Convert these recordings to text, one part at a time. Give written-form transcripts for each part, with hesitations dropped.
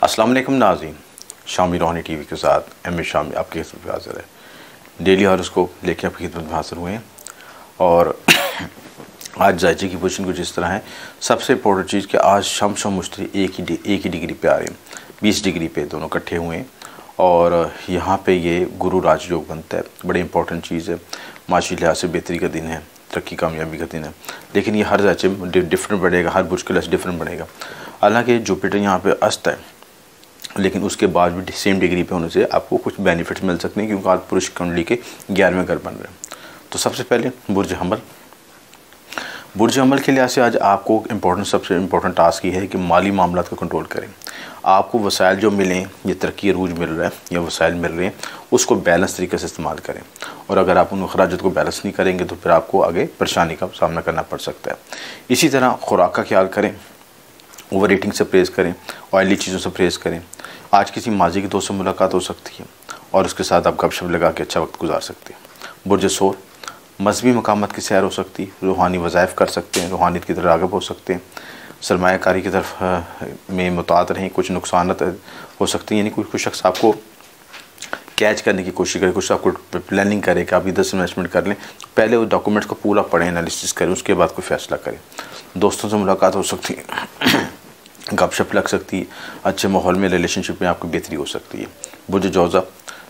अस्सलाम वालेकुम नाज़रीन, शामी रोहानी टीवी के साथ एम ए शामी आपकी खिदमत में हाज़िर है। डेली हॉरोस्कोप लेके आपकी खिदमत में हाज़िर हुए हैं और आज जायजे की पोजीशन कुछ इस तरह है। सबसे इम्पोर्टेंट चीज़ कि आज शम्स और मुश्तरी एक ही डिग्री पे आ रहे हैं, 20 डिग्री पे दोनों इकट्ठे हुए हैं और यहाँ पे ये गुरु राजयोग बनता है। बड़ी इंपॉर्टेंट चीज़ है, माशी लिहाज से बेहतरी का दिन है, तरक्की कामयाबी का दिन है। लेकिन ये हर जायजे में डिफरेंट बढ़ेगा, हर बुर्ज के लिए डिफरेंट बढ़ेगा। हालांकि जुपिटर यहाँ पे अस्त है, लेकिन उसके बाद भी सेम डिग्री पे होने से आपको कुछ बेनिफिट्स मिल सकते हैं, क्योंकि आज पुरुष कुंडली के 11वें घर बन रहे हैं। तो सबसे पहले बुर्ज हमल के लिहाज से आज आपको सबसे इम्पोर्टेंट टास्क ये है कि माली मामलात को कंट्रोल करें। आपको वसाइल जो मिलें, ये तरक्की अरूज मिल रहा है या वसाइल मिल रहे हैं, उसको बैलेंस तरीके से इस्तेमाल करें। और अगर आप उन अखराजात को बैलेंस नहीं करेंगे तो फिर आपको आगे परेशानी का सामना करना पड़ सकता है। इसी तरह खुराक का ख्याल करें, ओवर ईटिंग से परहेज़ करें, ऑयली चीज़ों से परहेज़ करें। आज किसी माजी के दोस्त से मुलाकात हो सकती है और उसके साथ आप गपशप लगा के अच्छा वक्त गुजार सकते हैं। बुर्ज सोर मजहबी मकामात की सैर हो सकती है, रूहानी वज़ाइफ कर सकते हैं, रूहानियत की तरफ राग़िब हो सकते हैं, सरमायाकारी की तरफ में मुतात रहें। कुछ नुकसानात हो सकती हैं, यानी कुछ शख्स आपको कैच करने की कोशिश करे, कुछ आपको प्लानिंग करे कि आप इधर से इन्वेस्टमेंट कर लें। पहले वो डॉक्यूमेंट्स को पूरा पढ़ें, एनालिसिस करें, उसके बाद कोई फ़ैसला करें। दोस्तों से मुलाकात हो सकती है, गपशप लग सकती है, अच्छे माहौल में रिलेशनशिप में आपकी बेहतरी हो सकती है। बुर्ज जौज़ा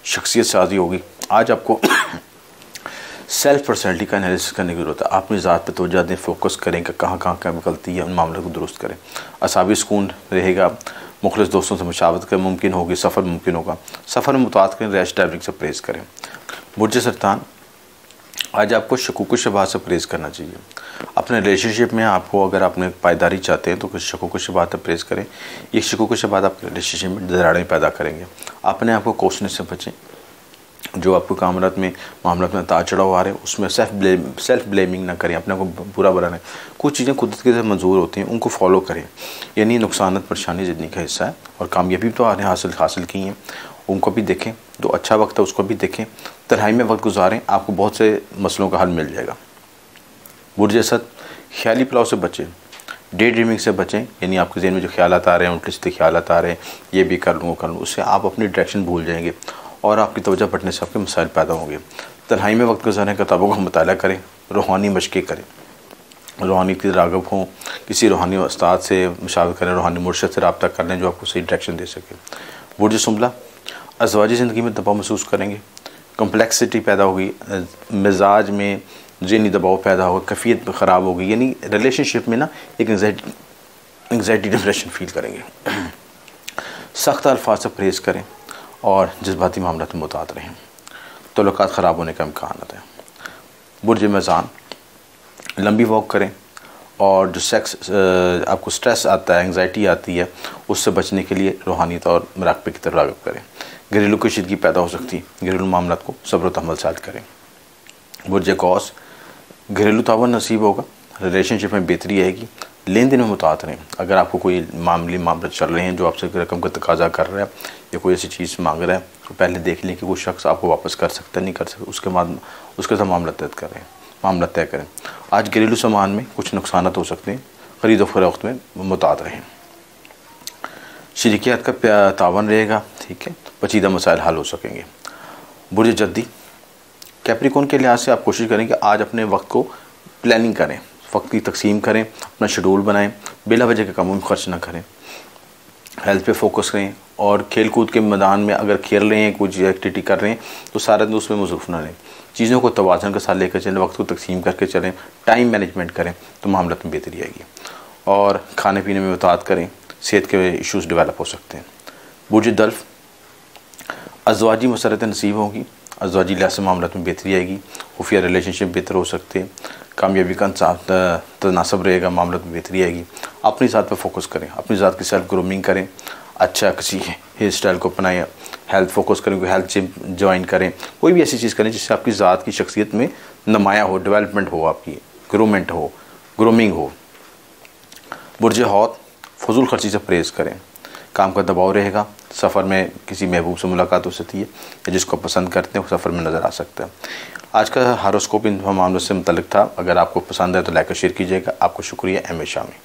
शख्सियत साजी होगी। आज आपको सेल्फ पर्सनैलिटी का एनालिसिस करने की ज़रूरत है। अपनी ज़ात पर तवज्जो दें, फोकस करें कि कहाँ क्या गलती है, उन मामलों को दुरुस्त करें। असाबी सुकून रहेगा, मुखलिस दोस्तों से मुशावरत कर मुमकिन होगी, सफ़र मुमकिन होगा। सफ़र में मुताद करें, रैश ड्राइविंग से परहेज़ करें। बुर्ज सरतान आज आपको शकूक शुबहात से परहेज़ करना चाहिए। अपने रिलेशनशिप में आपको अगर आपने पायदारी चाहते हैं तो कुछ शकूक शुबहात से परहेज़ करें। ये शकूक शुबहात आपके रिलेशनशिप में दरारें पैदा करेंगे। अपने आप को कोसने से बचें। जो आपको मामलात में ताज चढ़ाव आ रहे हैं उसमें सेल्फ ब्लेमिंग ना करें, अपने को बुरा भला नहीं। कुछ चीज़ें कुदरत के साथ मंजूर होती हैं, उनको फॉलो करें। यानी नुकसान परेशानी ज़िंदगी का हिस्सा है और कामयाबी तो आपने हासिल की हैं, उनको भी देखें। जो अच्छा वक्त है उसको भी देखें, तन्हाई में वक्त गुजारें, आपको बहुत से मसलों का हल मिल जाएगा। बुर्ज असद ख्याली पुलाव से बचें, डे ड्रीमिंग से बचें। यानी आपके ज़हन में जो ख्यालात आ रहे हैं, उल्टे सीधे ख्यालात आ रहे हैं, ये भी कर लूँ वो कर लूँ, उससे आप अपनी डायरेक्शन भूल जाएंगे और आपकी तवज्जो बटने से आपके मसाइल पैदा होंगे। तन्हाई में वक्त गुजारें, किताबों का मुताला करें, रूहानी मशक़ें करें, रूहानी की राग़िब हों, किसी रूहानी उस्ताद से मुशावरत करें, रूहानी मुर्शिद से रब्ता कर लें जो आपको सही डायरेक्शन दे सके। बुर्ज सुंबला अज़वाजी ज़िंदगी में दबाव महसूस करेंगे, कम्प्लेक्सिटी पैदा होगी, मिजाज में ज़हनी दबाव पैदा होगा, कैफियत ख़राब होगी। यानी रिलेशनशिप में ना एक एंग्जाइटी डिप्रेशन फील करेंगे। सख्त अल्फाज से परहेज़ करें और जज्बाती मामला में मुतात रहें, तल्लुकात ख़राब होने का इम्कान है। बुर्ज मीज़ान लंबी वॉक करें और जो आपको स्ट्रेस आता है, एंग्जाइटी आती है, उससे बचने के लिए रूहानियत और मुराक़बे की तरफ राग़िब करें। घरेलू कशीदगी पैदा हो सकती है, घरेलू मामला को सब्र व तहम्मुल साथ करें। बुर्ज कौस घरेलू तावन नसीब होगा, रिलेशनशिप में बेहतरी आएगी, लेन देन में मुतात रहें। अगर आपको कोई मामले चल रहे हैं जो आपसे रकम का तकाजा कर रहा है या कोई ऐसी चीज़ मांग रहा है, तो पहले देख लें कि वो शख्स आपको वापस कर सकता है नहीं कर सकता, उसके बाद उसके साथ मामला तय करें। आज घरेलू सामान में कुछ नुकसान हो सकते हैं, ख़रीद व फ़रोख्त में मुतात रहें। शरीकियात का तावन रहेगा, ठीक है, पेचीदा मसाइल हल हो सकेंगे। बुर्ज जद्दी कैप्रिकॉर्न के लिहाज से आप कोशिश करें कि आज अपने वक्त को प्लानिंग करें, वक्त की तकसीम करें, अपना शेड्यूल बनाएं, बिला वजह के कामों में खर्च ना करें, हेल्थ पे फोकस करें और खेल कूद के मैदान में अगर खेल रहे हैं, कुछ एक्टिविटी कर रहे हैं तो सारा दिन उसमें मसरूफ़ ना रहें। चीज़ों को तवाज़ुन के साथ लेकर चलें, वक्त को तकसीम करके चलें, टाइम मैनेजमेंट करें तो मामला में बेहतरी आएगी। और खाने पीने में मुतात करें, सेहत के इशूज़ डेवलप हो सकते हैं। बुर्ज दल्फ अज़वाजी मसरत नसीब होगी, अज़वाजी लिहाज से मामला में बेहतरी आएगी, खुफिया रिलेशनशिप बेहतर हो सकते हैं, कामयाबी का तनासब रहेगा, मामला में बेहतरी आएगी। अपनी ज़ात पर फोकस करें, अपनी ज़ात की सेल्फ ग्रूमिंग करें, अच्छा किसी हेयर स्टाइल को अपनाएं, हेल्थ फोकस करें, कोई हेल्थ जिम ज्वाइन करें, कोई भी ऐसी चीज़ करें जिससे आपकी ज़ात की शख्सियत में नुमाया हो, डेवलपमेंट हो, आपकी ग्रूमिंग हो। बुर्ज हौत फजूल खर्ची से परहेज़ करें, काम का दबाव रहेगा, सफ़र में किसी महबूब से मुलाकात हो सकती है या जिसको पसंद करते हैं वो सफ़र में नज़र आ सकता है। आज का हॉरोस्कोप इन मामलों से मुतल्लिक़ था। अगर आपको पसंद है तो लाइक और शेयर कीजिएगा। आपको शुक्रिया। M A Shami.